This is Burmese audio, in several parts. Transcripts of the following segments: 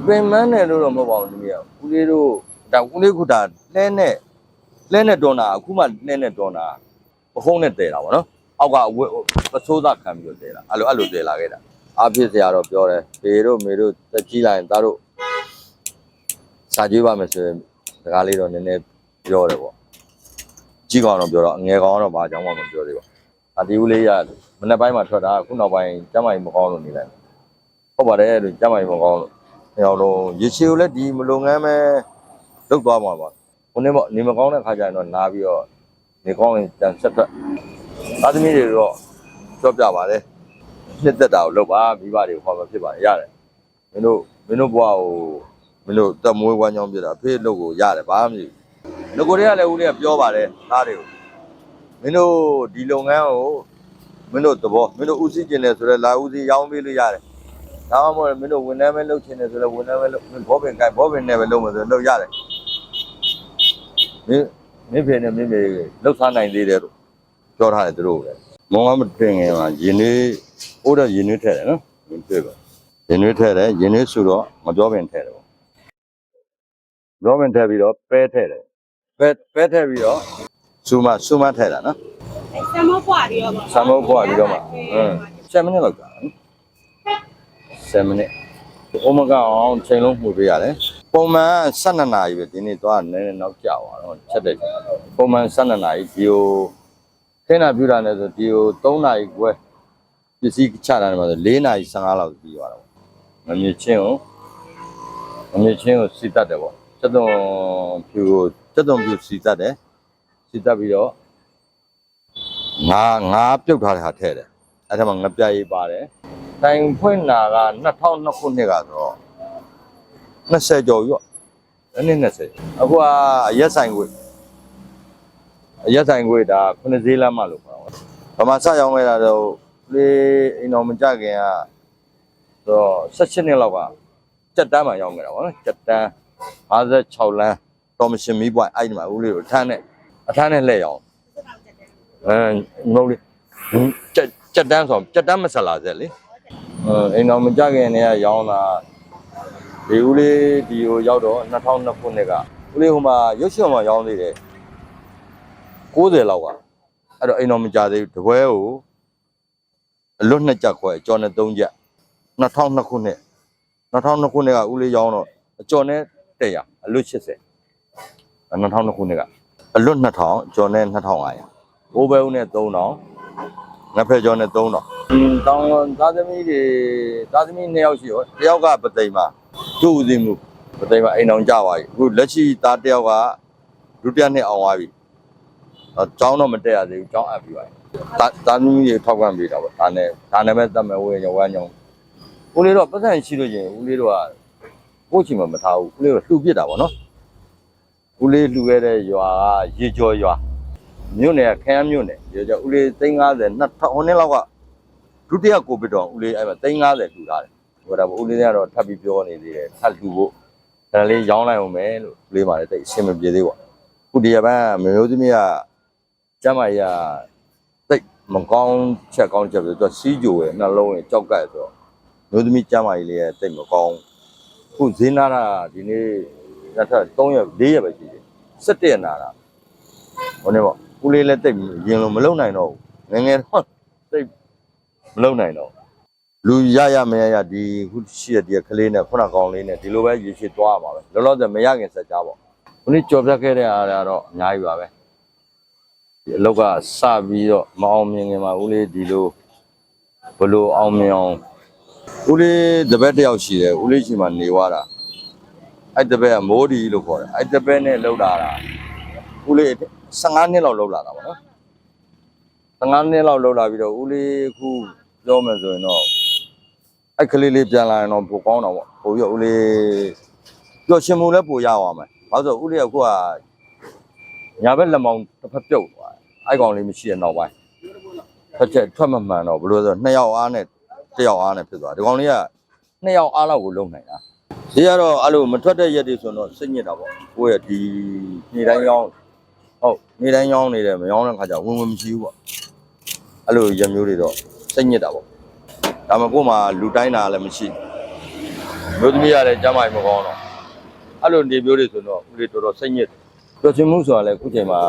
ပြင်မန်းတယ်လို့တော့မဟုတ်ပါဘူးဒီကဦးလေးတို့ဒါဦးလေးခုတာလဲနဲ့တွန်းတာအခုမှလဲနဲ့တွန်းတာပခုံးနဲ့တဲတာဗောနော်အောက်ကပစိုးသားခံပြီးတော့တဲတာအဲ့လိုတဲလာခဲ့တာအားဖြစ်စရာတော့ပြောတယ်ဖေတို့မေတို့တက်ကြီးလာရင်သားတို့စာကြည့်ပါမယ်ဆိုရင်စကားလေးတော့နည်းနည်းပြောတယ်ဗောကြီးကောင်တော့ပြောတော့ငယ်ကောင်တော့ဘာအကြောင်းမှမပြောသေးပါဘူးဒီဦးလေးရမနေ့ပိုင်းမှာထွက်တာခုနောက်ပိုင်းကျမကြီးမကောင်းလို့နေလိုက်ဟုတ်ပါတယ်လို့ကျမကြီးမကောင်းလို့အောင်တော့ရေရှည်ကိုလည်းဒီမလုံငန်းပဲလုတ်သွားမှာပါခုနေ့ပေါ့နေမကောင်းတဲ့ခါကျရင်တော့နားပြီးတော့နေကောင်းရင်တန်ဆက်ထွက်သားသမီးတွေတော့ကြော့ပြပါလေနှစ်သက်တာကိုလုပ်ပါမိဘတွေကိုခေါ်မဖြစ်ပါရတယ်မင်းတို့ဘွားကိုမင်းတို့တက်မွေးဝမ်းကြောင်းပြတာအဖေလုပ်ကိုရတယ်ဘာမှမဖြစ်ဘူးငကိုတွေကလည်းဦးလေးကပြောပါတယ်သားတွေကိုမင်းတို့ဒီလုပ်ငန်းကိုမင်းတို့သဘောမင်းတို့ဦးစီးကျင်တယ်ဆိုတော့လာဦးစီးရောင်းပေးလို့ရတယ်ဒါမှမဟုတ်မင်းတို့ဝန်ထမ်းပဲလုပ်ချင်တယ်ဆိုတော့ဝန်ထမ်းပဲလုပ်ဘောပင်ကိုက်ဘောပင်နဲ့ပဲလုပ်မယ်ဆိုတော့လုပ်ရတယ်မင်းဖေနဲ့မင်းမေလှုပ်ရှားနိုင်သေးတယ်လို့ပြောထားတယ်သူတို့လည်းမောင်ကမတင်ငယ်မှာရင်းနှီးအိုးတော့ရင်းနှီးထည့်တယ်နော်ရင်းတွေ့ပါရင်းနှီးထည့်တယ်ရင်းနှီးဆိုတော့မပြောပင်ထည့်တယ်ပေါ့ပြောပင်ထည့်ပြီးတော့ပဲထည့်တယ်ပဲထည့်ပြီးတော့စူမထည့်တာနော်ဆမ်မောပွားပြီးတော့ဆမ်မောပွားပြီးတော့မှ7မိနစ်လောက်ကြာ7မိနစ်အိုမကအောင်ချိန်လုံးမှုပေးရတယ်ပုံမှန်12နာရီပဲဒီနေ့သွားနည်းနည်းနောက်ကြာသွားတော့ချက်တဲ့ပုံမှန်12နာရီဒီကိုခင်းတာပြူတာနဲ့ဆိုဒီကို3နာရီခွဲပစ္စည်းချတာနဲ့မှာဆို4နာရီ15လောက်ပြီးသွားတော့မမြင့်ချင်းကိုစီတတ်တယ်ပေါ့စက်သွန်ဖြူစီတတ်တယ်စီတတ်ပြီးတော့ငါပြုတ်ထားတဲ့ဟာထည့်တယ်အဲ့ဒါမှငပြရေးပါတယ်တိုင်ဖွင့်တာက2002ခုနှစ်ကဆိုတော့20ကျော်ပြီပေါ့20အခုကအရက်ဆိုင်ခွေဒါ9ဈေးလမ်းမလို့ခေါ်တာပေါ့ဗမာစရောင်းခဲ့တာတော့လေအိမ်တော်မကြခင်ကတော့16နှစ်လောက်ကစက်တန်းမှာရောင်းခဲ့တာပေါ့နော်စက်တန်း56လမ်းတော်မရှင်မီးပွိုင်းအဲ့ဒီမှာဦးလေးကိုအထမ်းနဲ့လှည့်ရောင်းမဟုတ်လေစက်တန်းဆိုစက်တန်းမဆက်လာစက်လေအိမ်တော်မကြခင်တည်းကရောင်းတာဒီဦးလေးဒီကိုရောက်တော့2002ခုနှစ်ကဦးလေးဟိုမှာရုပ်ရှင်မှာရောင်းသေးတယ်90လောက်ကအဲ့တော့အိမ်တော်မကြသေးဘူးတပွဲကိုအလွတ်2ကြက်ခွဲအကျော်နဲ့3ကြက်2002ခုနှစ်ကဦးလေးရောင်းတော့အကျော်နဲ့100အလွတ်80 2002ခုနှစ်ကအလွတ်2000အကျော်နဲ့2500ဘိုးဘဲဦးနဲ့3000ငါဖဲကျော်နဲ့3000တောင်းသားသမီး2ယောက်ရှိရောတယောက်ကပသိမ်မှာသူ့ဦးစီးမှုပသိမ်မှာအိမ်အောင်ကြသွားပြီအခုလက်ရှိသားတယောက်ကဒုတိယနှစ်အောင်သွားပြီကျောင်းတော့မတက်ရသေးဘူးကျောင်းအပ်ပြီးသွားပြီသားသမီးတွေထောက်ခံပေးတာပေါ့ဒါနဲ့ပဲတတ်မယ်ဝေးဝမ်းညောင်းဦးလေးတော့ပတ်စံရှိလို့ချင်းဦးလေးတို့ကကိုယ့်ချီမှာမထားဘူးဦးလေးတို့လှူပစ်တာပေါ့နော်ဦးလေးလှူခဲ့တဲ့ရွာကရေကျော်ရွာမြို့နယ်ခမ်းမြို့နယ်ရေကျော်ဦးလေး350 2000နှစ်လောက်ကဒုတိယကိုဗစ်တော့ဦးလေးအဲ့မှာ350လှူထားတယ်ဟိုဒါဦးလေးကတော့ထပ်ပြီးပြောနေသေးတယ်ထပ်လှူဖို့ဒါလေးရောင်းလိုက်အောင်မယ်လို့ဦးလေးမှလည်းတိတ်အဆင်မပြေသေးဘူးခုဒီရပန်းမျိုးသမီးကကျမကြီးကတိတ်မကောင်းချက်ကောင်းချက်ဆိုတော့စီးကြိုရယ်နှလုံးရယ်ကြောက်ကဲ့ဆိုတော့မျိုးသမီးကျမကြီးလေးကတိတ်မကောင်းခုဈေးနာတာဒီနေ့ရက်ထက်3ရက်4ရက်ပဲရှိတယ်17ရက်နာတာဟိုနေ့ပေါ့ဦးလေးလည်းတိတ်ရင်လုံးမလုံနိုင်တော့ဘူးငယ်တော့တိတ်မလုံနိုင်တော့လူရမရဒီခုရှိရတဲ့ကလေးနဲ့ခုနကောင်လေးနဲ့ဒီလိုပဲရေရှည်သွားရမှာပဲလောလောဆယ်မရခင်ဆက်ကြပေါ့ခုနေ့ကြော်ပြတ်ခဲ့တဲ့အားကတော့အများကြီးပါပဲဒီအလောက်ကစပြီးတော့မအောင်မြင်ခင်မှာဦးလေးဒီလိုဘလို့အောင်မြင်အောင်ဦးလေးတပည့်တယောက်ရှိတယ်ဦးလေးရှိမှနေသွားတာအဲ့တပည့်ကမိုးဒီလို့ခေါ်တယ်အဲ့တပည့်နဲ့လှုပ်လာတာဦးလေး15နှစ်လောက်လှုပ်လာတာပေါ့နော်15နှစ်လောက်လှုပ်လာပြီးတော့ဦးလေးခုပြောမယ်ဆိုရင်တော့အဲ့ကလေးလေးပြန်လာရင်တော့ပိုကောင်းတော့ပေါ့ပိုပြီးတော့ဦးလေးပျော်ရွှင်မှုလည်းပိုရအောင်မယ်ဘာလို့ဆိုဦးလေးကခုကညာဘက်လက်မောင်းတစ်ဖက်ပြုတ်သွားတယ်အဲ့ကောင်လေးမရှိတဲ့နောက်ပိုင်းထွက်မမှန်တော့ဘယ်လိုဆို2ယောက်အားနဲ့1ယောက်အားနဲ့ဖြစ်သွားဒီကောင်လေးက2ယောက်အားလောက်ကိုလုံနိုင်တာဒီကတော့အဲ့လိုမထွက်တဲ့ရက်တွေဆိုတော့စိတ်ညစ်တာပေါ့ကိုယ့်ရဲ့ဒီနေ့တိုင်းရောင်းဟုတ်နေ့တိုင်းရောင်းနေတယ်မရောင်းတဲ့ခါကျဝင်မရှိဘူးပေါ့အဲ့လိုရက်မျိုးတွေတော့စိတ်ညစ်တာပေါ့ဒါမှကို့မှာလူတိုင်းတာလည်းမရှိ မျိုးသမီးရတယ်ကျမ်းမာရေးမကောင်းတော့အဲ့လိုနေမျိုးတွေဆိုတော့ဦးလေးတော်တော်စိတ်ညစ်တယ်ပျော်ရွှင်မှုဆိုတာလည်းအခုချိန်မှာ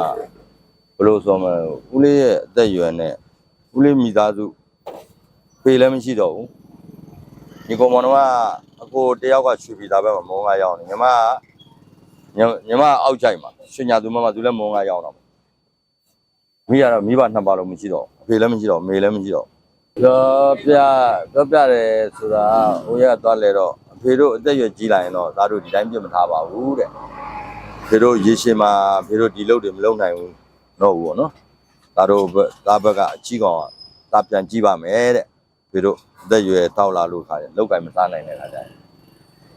ဘယ်လိုဆိုမလဲဦးလေးရဲ့အသက်အရွယ်နဲ့ဦးလေးမိသားစုဖေးလည်းမရှိတော့ဘူးဒီကောင်မတော်ကအကိုတယောက်ကရွှေပြည်သားဘက်မှာမောင်းကားရောက်နေညီမအောက်ကြိုက်မှာရွှေညာသူမမသူလည်းမောင်းကားရောက်တော့မိကတော့မိဘနှစ်ပါးလုံးမရှိတော့အဖေလည်းမရှိတော့မေလည်းမရှိတော့ပြောပြတယ်ဆိုတာဟိုရကသွားလဲတော့အဖေတို့အသက်အရွယ်ကြီးလာရင်တော့သားတို့ဒီတိုင်းပြမထားပါဘူးတဲ့ဖေတို့ရေရှည်မှာဖေတို့ဒီလုပ်တွေမလုပ်နိုင်ဘူးတော့ဘူးပေါ့နော်သားတို့သားဘက်ကအကြီးကောင်သားပြန်ကြည့်ပါမယ်တဲ့ဖေတို့အသက်အရွယ်တောက်လာလို့ခါရလောက်ကင်မစားနိုင်တဲ့ခါကျရင်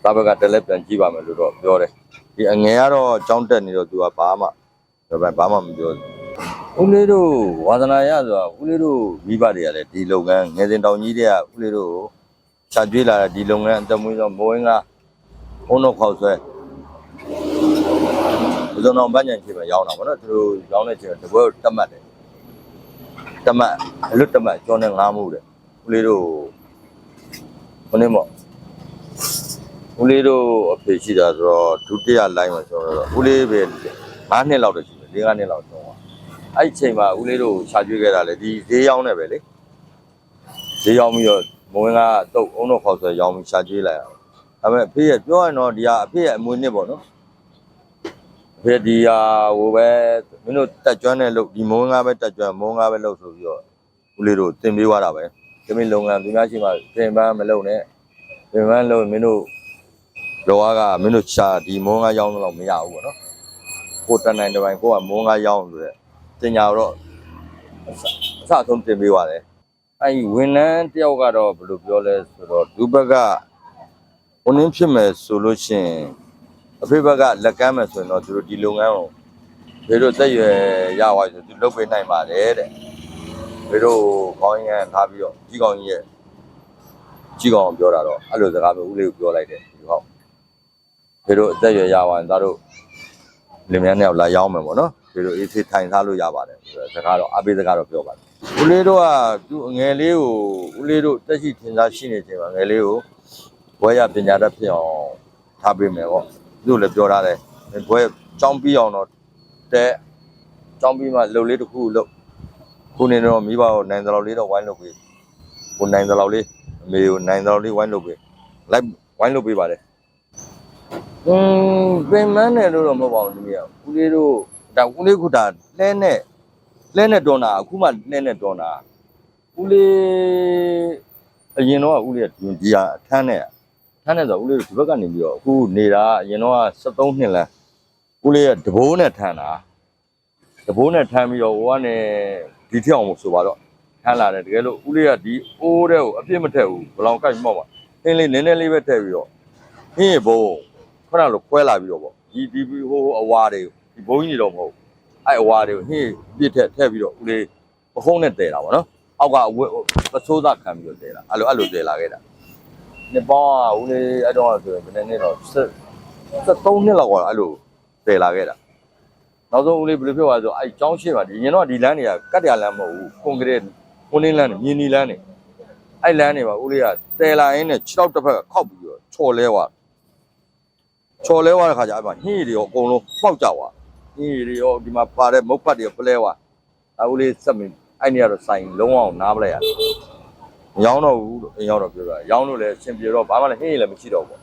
သားဘက်ကတလဲပြန်ကြည့်ပါမယ်လို့တော့ပြောတယ်ဒီအငယ်ကတော့ကြောင်းတက်နေတော့သူကဘာမှမပြောဦးလေးတို့ဝါသနာရဆိုတာဦးလေးတို့မိဘတွေကလည်းဒီလုပ်ငန်းငယ်စဉ်တောင်ကြီးတွေကဦးလေးတို့ရှာကျွေးလာတဲ့ဒီလုပ်ငန်းအသက်မွေးသောမိုးဝင်းကဘုံတော့ခေါက်ဆွဲဘုံတော်ပန်းချင်ချေပဲရောင်းတာဗောနော်သူတို့ရောင်းတဲ့ချိန်တပွဲတက်မှတ်တယ်တက်မှတ်အလွတ်တက်မှတ်ကျောင်းနဲ့ငားမှုတဲ့ဦးလေးတို့ဘယ်နည်းမော့ဦးလေးတို့အဖေရှိတာဆိုတော့ဒုတိယလိုင်းမှာဆိုတော့ဦးလေးပဲ9နှစ်လောက်တည်းရှိတယ်4-5နှစ်လောက်တော့အဲ့ချိန်မှာဦးလေးတို့ရှာကျွေးခဲ့တာလေဒီဈေးရောင်းနေပဲလေဈေးရောင်းပြီးတော့မိုးဝင်းကတော့အုံတော့ခေါက်ဆွဲရောင်းပြီးရှာကျွေးလိုက်အောင်ဒါပေမဲ့အဖေရဲ့ပြောရရင်တော့ဒီဟာအဖေရဲ့အမွေနှစ်ပေါ့နော်အဖေဒီဟာဟိုပဲမင်းတို့တက်ကျွမ်းတဲ့လို့ဒီမိုးဝင်းကပဲတက်ကျွမ်းမိုးဝင်းကပဲလို့ဆိုပြီးတော့ဦးလေးတို့တင်ပေးသွားတာပဲဒီမင်းလုပ်ငန်းသူများရှိမှပြင်ပန်းမလုပ်နဲ့ပြင်ပန်းလုပ်မင်းတို့လောကမင်းတို့ရှာဒီမိုးဝင်းကရောင်းတော့မရဘူးပေါ့နော်ကိုတန်နိုင်တစ်ပိုင်းကိုကမိုးဝင်းကရောင်းလို့တဲ့တင်ညာတော့အစဆုံးတင်ပေးပါတယ်အဲ့ဒီဝန်ထမ်းတယောက်ကတော့ဘယ်လိုပြောလဲဆိုတော့ဒုဘက်ကဝန်ထမ်းဖြစ်မယ်ဆိုလို့ရှိရင်အဖေဘက်ကလက်ကမ်းမယ်ဆိုရင်တော့သူတို့ဒီလုပ်ငန်းကိုဘေးတို့တက်ရွယ်ရသွားဆိုသူလုပ်ပေးနိုင်ပါတယ်တဲ့ဘေးတို့ခေါင်းရမ်းထားပြီးတော့ကြီးကောင်ကြီးရဲ့ကြီးကောင်ပြောတာတော့အဲ့လိုစကားမျိုးဦးလေးကိုပြောလိုက်တယ်ဒီဟုတ်ဘေးတို့အသက်ရွယ်ရသွားရင်သားတို့လင်မယားနှစ်ယောက်လာရောက်မယ်ပေါ့နော်ဘေးတို့အေးဆေးထိုင်ထားလို့ရပါတယ်ဆိုတော့စကားတော့အပေးစကားတော့ပြောပါတယ်ဦးလေးတို့ကသူ့ငယ်လေးကိုဦးလေးတို့တက်ရှိထင်ရှားရှိနေချိန်မှာငယ်လေးကိုဘွဲရပညာတတ်ဖြစ်အောင်ထားပေးမယ်ပေါ့သူ့လည်းပြောထားတယ်ဘွဲကျောင်းပြီးအောင်တော့တဲ့ကျောင်းပြီးမှလှုပ်လေးတစ်ခုလှုပ်ခုနေတော့မိဘကိုနိုင်သလောက်လေးတော့ဝိုင်းလုပ်ပေးကိုနိုင်သလောက်လေးအမေကိုနိုင်သလောက်လေးဝိုင်းလုပ်ပေးလိုက်ဝိုင်းလုပ်ပေးပါတယ်ပင်မန်းတယ်လို့တော့မဟုတ်ပါဘူးဒီနေ့ဦးလေးတို့ဒါဦးလေးခုတာလဲနဲ့တွန်းတာအခုမှလဲနဲ့တွန်းတာဦးလေးအရင်တော့ဦးလေးကဒီဟာထမ်းနဲ့ဆိုဦးလေးဒီဘက်ကနေပြီးတော့အခုနေတာအရင်တော့73နှစ်လမ်းဦးလေးကတဘိုးနဲ့ထမ်းတာတဘိုးနဲ့ထမ်းပြီးတော့ဟိုကနေဒီထက်အောင်ဆိုပါတော့ထမ်းလာတယ်တကယ်လို့ဦးလေးကဒီအိုးတဲ့ကိုအပြစ်မထက်ဘူးဘလောင်ကိုက်မောက်ပါအင်းလေးနည်းနည်းလေးပဲထည့်ပြီးတော့ဟင်းဘုံခဏလိုခွဲလာပြီးတော့ပေါ့ဒီဟိုအဝါတွေဒီဘုံကြီးတွေတော့မဟုတ်အဲ့အဝါတွေကိုဟင်းပြစ်ထည့်ပြီးတော့ဦးလေးပခုံးနဲ့တည်တာပေါ့နော်အောက်ကအဝတ်ပစိုးသားခံပြီးတော့တည်တာအဲ့လိုတည်လာခဲ့တာနှစ်ပေါင်းကဦးလေးအဲ့တော့ဆိုရင်ဘယ်နှစ်တော့73နှစ်လောက်ကအဲ့လိုတည်လာခဲ့တာနောက်ဆုံးဦးလေးဘယ်လိုဖြစ်သွားဆိုအဲ့ကျောင်းရှိမှာဒီရင်တော့ဒီလမ်းတွေကကတ်ရလမ်းမဟုတ်ဘူးကွန်ကရစ်ကွန်တင်းလမ်းတွေမြင်းနီလမ်းတွေအဲ့လမ်းတွေမှာဦးလေးကတည်လာရင်းနဲ့6တစ်ဖက်ကခောက်ပြီးတော့ချော်လဲသွားတဲ့ခါကျအဲ့မှာဟင်းတွေရောအကုန်လုံးပေါက်ကြသွားဟင်းတွေရောဒီမှာပါတဲ့မုတ်ဖတ်တွေရောပလဲသွားအခုလေးစက်မင်းအဲ့နေကတော့ဆိုင်လုံးအောင်နားပလိုက်ရတယ်မရောင်းတော့ဘူးလို့အရင်တော့ပြောတာရောင်းလို့လည်းအဆင်ပြေတော့ဘာမှလည်းဟင်းလည်းမရှိတော့ဘူး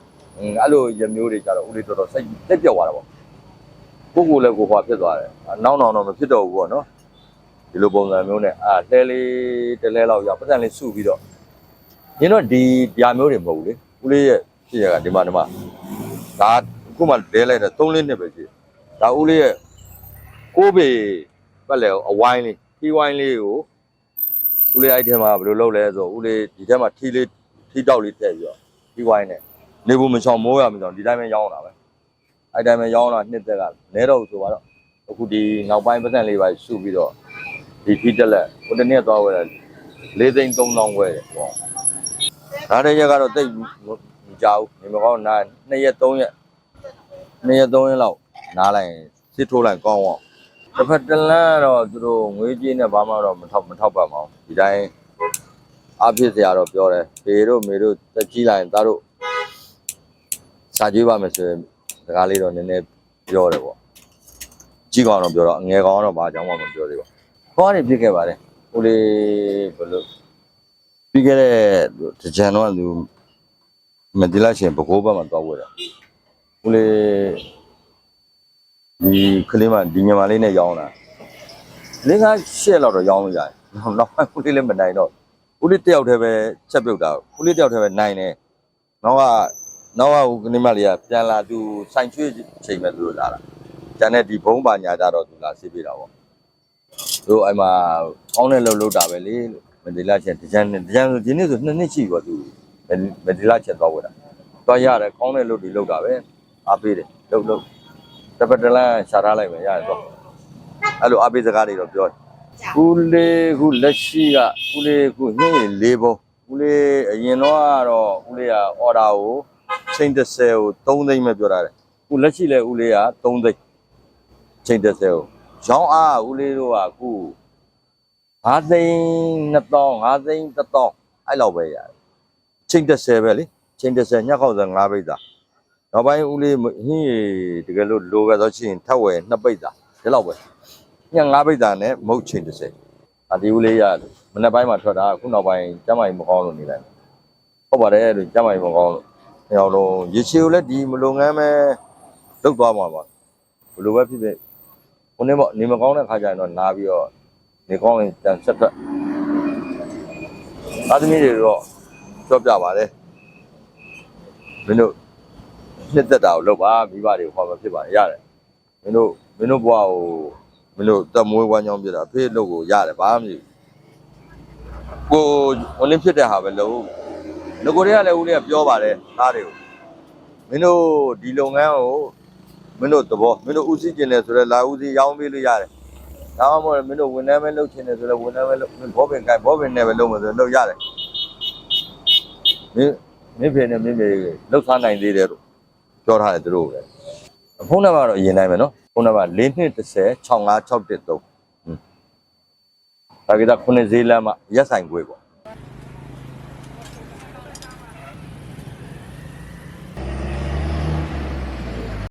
အဲ့လိုရမျိုးတွေကြတော့ဦးလေးတော်တော်စိတ်တက်ပြောက်သွားတာပေါ့ကိုလည်းကိုဟွာဖြစ်သွားတယ်နောက်တော့မဖြစ်တော့ဘူးပေါ့နော်ဒီလိုပုံစံမျိုးနဲ့တဲလေးတလဲလောက်ရပတ်စံလေးစုပြီးတော့ညတော့ဒီပြာမျိုးတွေမဟုတ်ဘူးလေဦးလေးရဲ့ဖြစ်ရကဒီမှာဒါအခုမှလဲလိုက်တာ3-4နှစ်ပဲရှိဒါဦးလေးရဲ့6ပေပတ်လဲအဝိုင်းလေးထီဝိုင်းလေးကိုဦးလေးအဲ့ထဲမှာဘယ်လိုလုပ်လဲဆိုဦးလေးဒီထဲမှာထီတောက်လေးထည့်ပြီးတော့ထီဝိုင်းနဲ့နေဘူးမချောင်မိုးရမချောင်ဒီတိုင်းပဲရောင်းတာပဲအဲ့တိုင်းပဲရောင်းတာနှစ်သက်ကလဲတော့ဆိုပါတော့အခုဒီနောက်ပိုင်းပတ်စံလေးပါစုပြီးတော့ဒီထီတက်လက်ဟိုတနေ့သွားဝယ်တယ်4,300,000ဝယ်တယ်ဟောဒါတဲ့ရက်ကတော့တိတ်မကြောက်နေမကောင်းနာ2ရက်3ရက်လောက်နားလိုက်စစ်ထိုးလိုက်ကောင်းအောင်တစ်ဖက်တလန်းတော့သူတို့ငွေကြေးနဲ့ဘာမှတော့မထောက်ပါမအောင်ဒီတိုင်းအဖြစ်စရာတော့ပြောတယ်ဖေတို့မေတို့တက်ကြီးလိုက်ရင်သားတို့ စာကြွေးပါမယ်ဆိုရင်စကားလေးတော့နည်းနည်းပြောတယ်ပေါ့ကြီးကောင်တော့ပြောတော့ငယ်ကောင်တော့ဘာအကြောင်းမှမပြောသေးပါဘူးခေါင်းကနေပြစ်ခဲ့ပါတယ်ဟိုလေဘယ်လိုပြီးခဲ့တဲ့တကြံတော့သူမဒီလာရှင်ဘကိုးဘက်မှာတော့ဝဲတာဟိုလေဒီကလေးမဒီညမလေးနဲ့ရောင်းတာလင်းကားရှက်လောက်တော့ရောင်းလို့ရတယ်နောက်ပိုင်းဦးလေးလည်းမနိုင်တော့ဦးလေးတယောက်တည်းပဲချက်ပြုတ်တာဦးလေးတယောက်တည်းပဲနိုင်တယ်နောက်ကဦးကလေးမလေးကပြန်လာသူဆိုင်ချွေးချိန်မဲ့သူတို့လာတာကျန်တဲ့ဒီဘုံပါညာကြတော့သူလာဆေးပေးတာပေါ့တို့အဲ့မှာကောင်းတဲ့လှုပ်လှုပ်တာပဲလေမဒီလာချက်တကြံဆိုဒီနေ့ဆို2နှစ်ရှိပြီပေါ့သူမဒီလာချက်တော့ဝဲတာတော့ရတယ်ကောင်းတဲ့လှုပ်တွေလှုပ်တာပဲအားပေးတယ်လှုပ်တပတ်တလန်းရှာထားလိုက်မယ်ရတယ်တော့အဲ့လိုအားပေးစကားတွေတော့ပြောတယ်ဦးလေးခုလက်ရှိကဦးလေးခုညင်၄ဘုံဦးလေးအရင်တော့ဦးလေးကအော်ဒါကိုချိန်30ကို3သိန်းပဲပြောထားတယ်ခုလက်ရှိလဲဦးလေးက3သိန်းချိန်30ကိုရောင်းအားဦးလေးတို့ကခု5သိန်း2000 5သိန်း1000အဲ့လောက်ပဲရတယ်ချိန်30ပဲလေချိန်30ညက်ခောက်5ပိတ်တာနောက်ပိုင်းဦးလေးဟင်းတကယ်လို့လိုပဲဆိုချင်းထပ်ဝယ်2ပိတ်တာဒီလောက်ပဲည5ပိတ်တာနဲ့မုတ်ချိန်30ဒီဦးလေးရမနေ့ပိုင်းမှာထွက်တာခုနောက်ပိုင်းကျမကြီးမကောင်းလို့နေလိုက်ဟုတ်ပါတယ်လို့ကျမကြီးမကောင်းလို့ညောင်လုံးရေချီကိုလည်းဒီမလုံငန်းပဲလုတ်သွားမှာပါဘလိုပဲဖြစ်ဖြစ်ခုနေ့ပေါ့နေမကောင်းတဲ့ခါကျရင်တော့နားပြီးတော့နေကောင်းရင်တန်ဆက်ထွက်သားသမီးတွေတော့ကြော့ပြပါလေမင်းတို့နှစ်သက်တာကိုလုပ်ပါမိဘတွေကိုခေါ်မဖြစ်ပါရတယ်မင်းတို့ဘွားကိုမင်းတို့တက်မွေးဝမ်းကြောင်းပြတာအဖေလုပ်ကိုရတယ်ဘာမှမဖြစ်ကိုဟိုလင်းဖြစ်တဲ့ဟာပဲလုပ်ငကိုတွေကလည်းဦးလေးကပြောပါတယ်သားတွေကိုမင်းတို့ဒီလုပ်ငန်းကိုမင်းတို့သဘောမင်းတို့ဦးစီးကျင်တယ်ဆိုတော့လာဦးစီးရောင်းပေးလို့ရတယ်ဒါမှမဟုတ်မင်းတို့ဝန်ထမ်းပဲလုပ်ချင်တယ်ဆိုတော့ဝန်ထမ်းပဲလုပ်ဘောပင်ကိုက်ဘောပင်နဲ့ပဲလုပ်မှာဆိုတော့လုပ်ရတယ်မင်းဖေနဲ့မင်းမေလှုပ်ထားနိုင်သေးတယ်လို့ပြောထားတယ်သူတို့ပဲဖုန်းနံပါတ်တော့အရင်တိုင်းပဲနော်ဖုန်းနံပါတ်4210 65613ဒါကိစ္စ9ဈေးလမ်းမှာရက်ဆိုင်ခွေပေါ့